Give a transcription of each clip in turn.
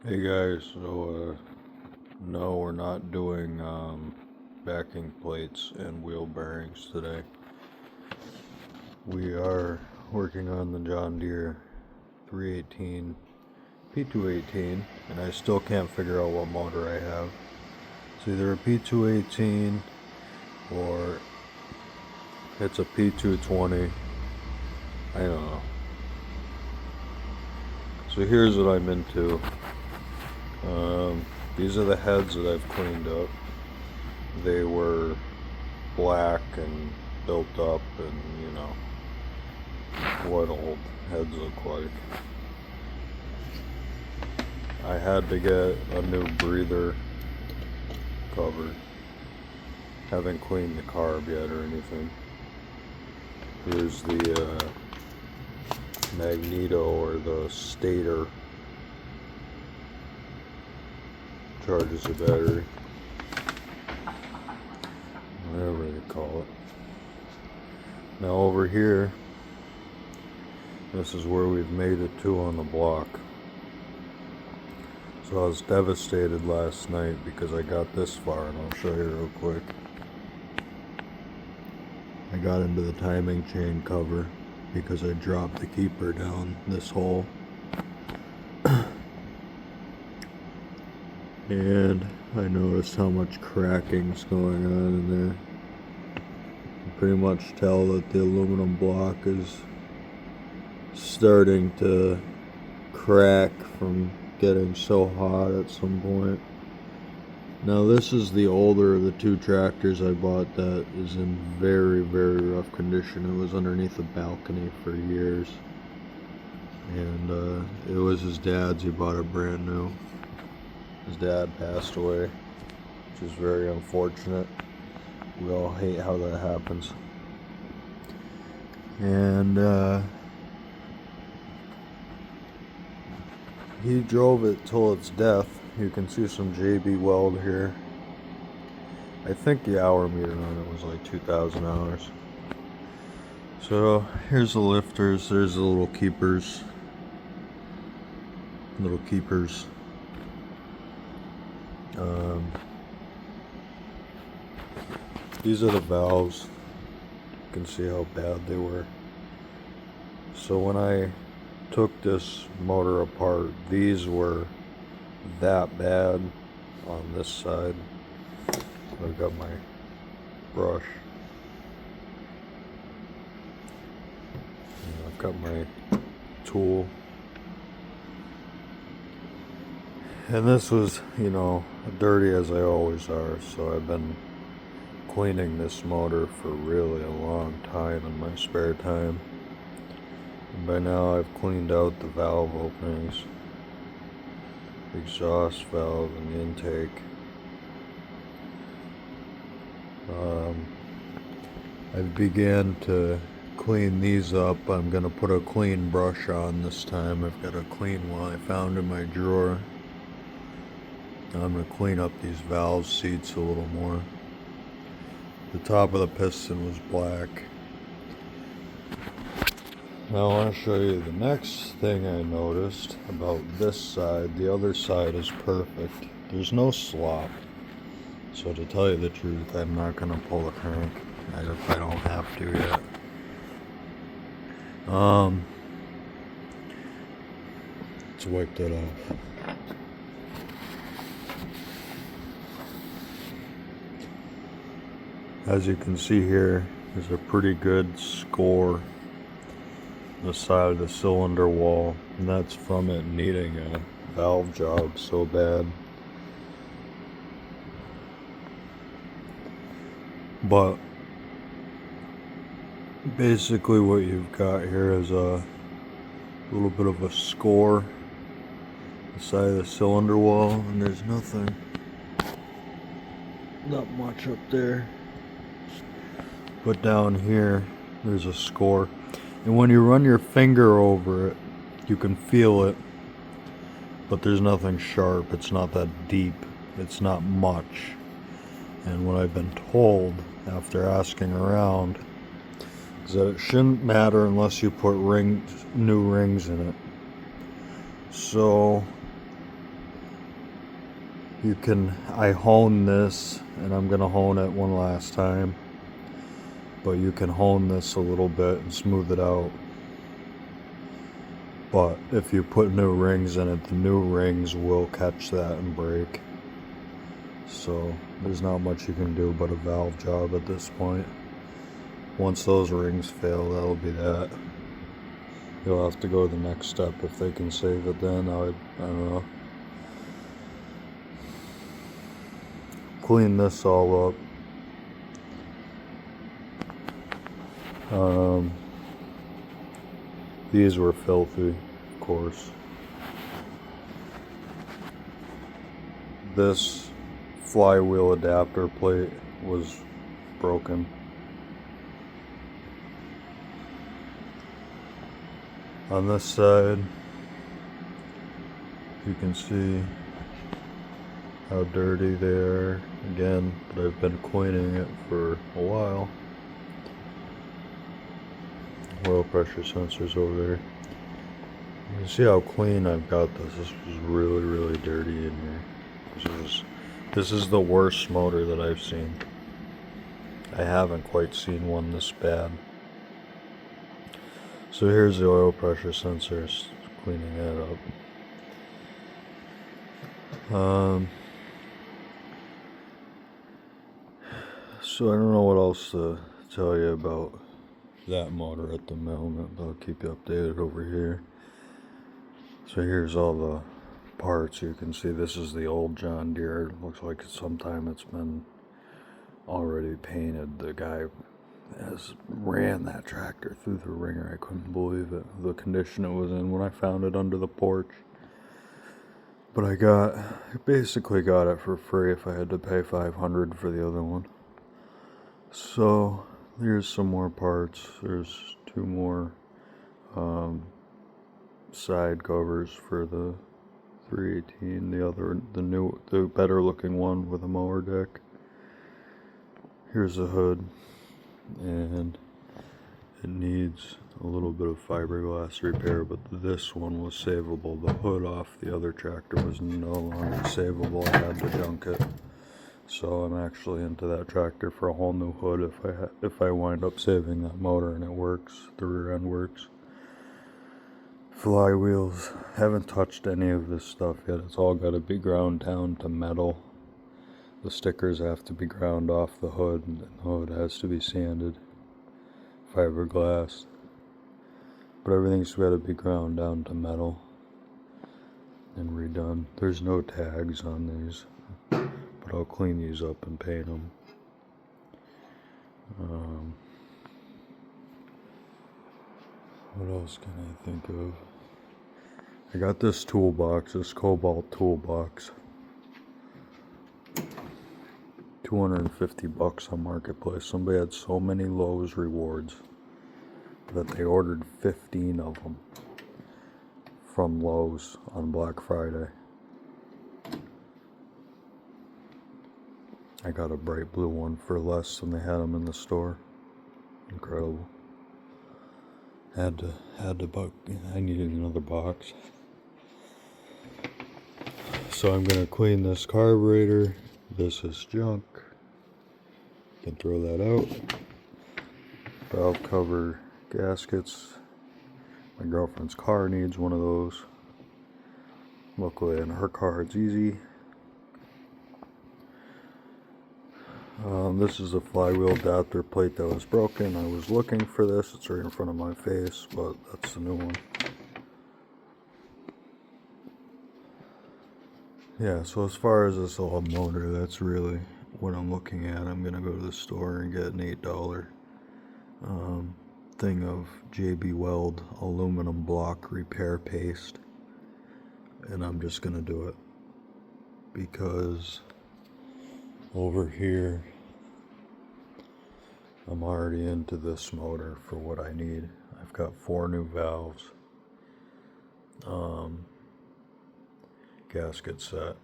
Hey guys, no, we're not doing backing plates and wheel bearings today. We are working on the John Deere 318 P218, and I still can't figure out what motor I have. It's either a P218 or it's a P220. I don't know. So here's what I'm into. These are the heads that I've cleaned up. They were black and built up, and you know what old heads look like. I had to get a new breather cover. Haven't cleaned the carb yet or anything. Here's the magneto or the stator. Charges the battery, whatever they call it. Now over here, this is where we've made it to on the block. So I was devastated last night because I got this far, and I'll show you real quick. I got into the timing chain cover because I dropped the keeper down this hole. And I noticed how much cracking's going on in there. You pretty much tell that the aluminum block is starting to crack from getting so hot at some point. Now this is the older of the two tractors I bought that is in very, very rough condition. It was underneath a balcony for years. And it was his dad's. He bought it brand new. His dad passed away, which is very unfortunate. We all hate how that happens. And he drove it till its death. You can see some JB weld here. I think the hour meter on it was like 2,000 hours. So here's the lifters. There's the little keepers. These are the valves. You can see how bad they were. So when I took this motor apart, these were that bad on this side. I've got my brush. And I've got my tool. And this was, dirty as I always are, so I've been cleaning this motor for really a long time in my spare time. And by now I've cleaned out the valve openings, the exhaust valve and the intake. I've began to clean these up. I'm going to put a clean brush on this time. I've got a clean one I found in my drawer. I'm going to clean up these valve seats a little more. The top of the piston was black. Now I want to show you the next thing I noticed about this side. The other side is perfect. There's no slop. So to tell you the truth, I'm not going to pull the crank if I don't have to yet. Let's wipe that off. As you can see here, there's a pretty good score on the side of the cylinder wall, and that's from it needing a valve job so bad. But basically what you've got here is a little bit of a score on the side of the cylinder wall, and there's not much up there. But down here, there's a score. And when you run your finger over it, you can feel it. But there's nothing sharp. It's not that deep. It's not much. And what I've been told, after asking around, is that it shouldn't matter unless you put new rings in it. So I hone this, and I'm gonna hone it one last time, but you can hone this a little bit and smooth it out. But if you put new rings in it, the new rings will catch that and break. So there's not much you can do but a valve job at this point. Once those rings fail, that'll be that. You'll have to go to the next step if they can save it then. I don't know. Clean this all up. These were filthy, of course. This flywheel adapter plate was broken. On this side, you can see how dirty they are again, but I've been cleaning it for a while. Oil pressure sensors over there. You can see how clean I've got this. This was really, really dirty in here. This is the worst motor that I've seen. I haven't quite seen one this bad. So here's the oil pressure sensors, cleaning that up. So I don't know what else to tell you about that motor at the moment, but I'll keep you updated over here. So here's all the parts. You can see this is the old John Deere. It looks like sometime it's been already painted. The guy has ran that tractor through the ringer. I couldn't believe it, the condition it was in when I found it under the porch. But I basically got it for free if I had to pay $500 for the other one. So here's some more parts. There's two more side covers for the 318. The better looking one with a mower deck. Here's the hood, and it needs a little bit of fiberglass repair, but this one was savable. The hood off the other tractor was no longer savable. I had to junk it. So I'm actually into that tractor for a whole new hood if I wind up saving that motor and it works, the rear end works. Flywheels, haven't touched any of this stuff yet. It's all got to be ground down to metal. The stickers have to be ground off the hood, and the hood has to be sanded, fiberglass. But everything's got to be ground down to metal and redone. There's no tags on these, but I'll clean these up and paint them. What else can I think of? I got this toolbox, this Cobalt toolbox. $250 on Marketplace. Somebody had so many Lowe's rewards that they ordered 15 of them from Lowe's on Black Friday. I got a bright blue one for less than they had them in the store. Incredible. Had to buy. I needed another box. So I'm gonna clean this carburetor. This is junk. Can throw that out. Valve cover gaskets. My girlfriend's car needs one of those. Luckily in her car it's easy. This is the flywheel adapter plate that was broken. I was looking for this. It's right in front of my face, but that's the new one. Yeah, so as far as this old motor, that's really what I'm looking at. I'm going to go to the store and get an $8 thing of JB Weld aluminum block repair paste. And I'm just going to do it because over here I'm already into this motor for what I need. I've got 4 new valves, gasket set,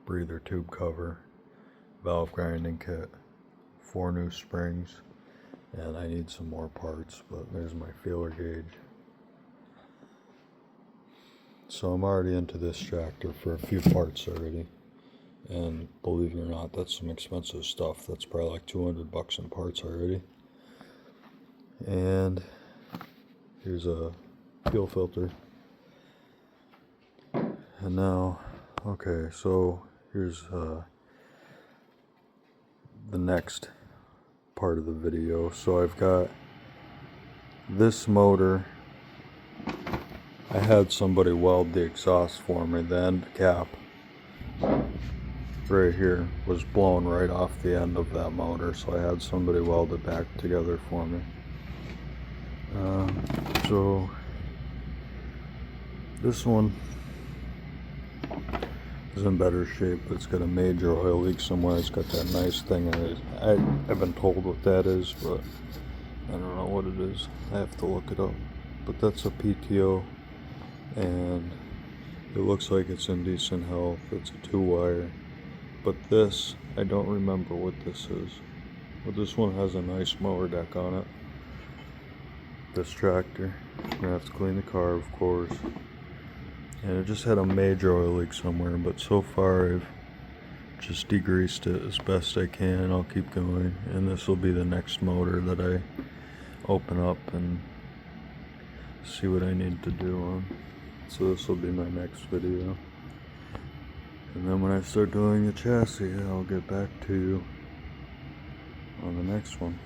breather tube cover, valve grinding kit, 4 new springs, and I need some more parts, but there's my feeler gauge. So I'm already into this tractor for a few parts already, And believe it or not, that's some expensive stuff. That's probably like $200 in parts already. And here's a fuel filter. And now, okay, so here's the next part of the video. So I've got this motor. I had somebody weld the exhaust for me. The end cap right here was blown right off the end of that motor, so I had somebody weld it back together for me. So this one is in better shape. It's got a major oil leak somewhere. It's got that nice thing in it. I've been told what that is, but I don't know what it is. I have to look it up. But that's a PTO, and it looks like it's in decent health. It's a 2-wire. But this, I don't remember what this is. But this one has a nice mower deck on it. This tractor. I'm gonna have to clean the car, of course. And it just had a major oil leak somewhere, but so far I've just degreased it as best I can. I'll keep going, and this will be the next motor that I open up and see what I need to do on. So this will be my next video. And then when I start doing the chassis, I'll get back to you on the next one.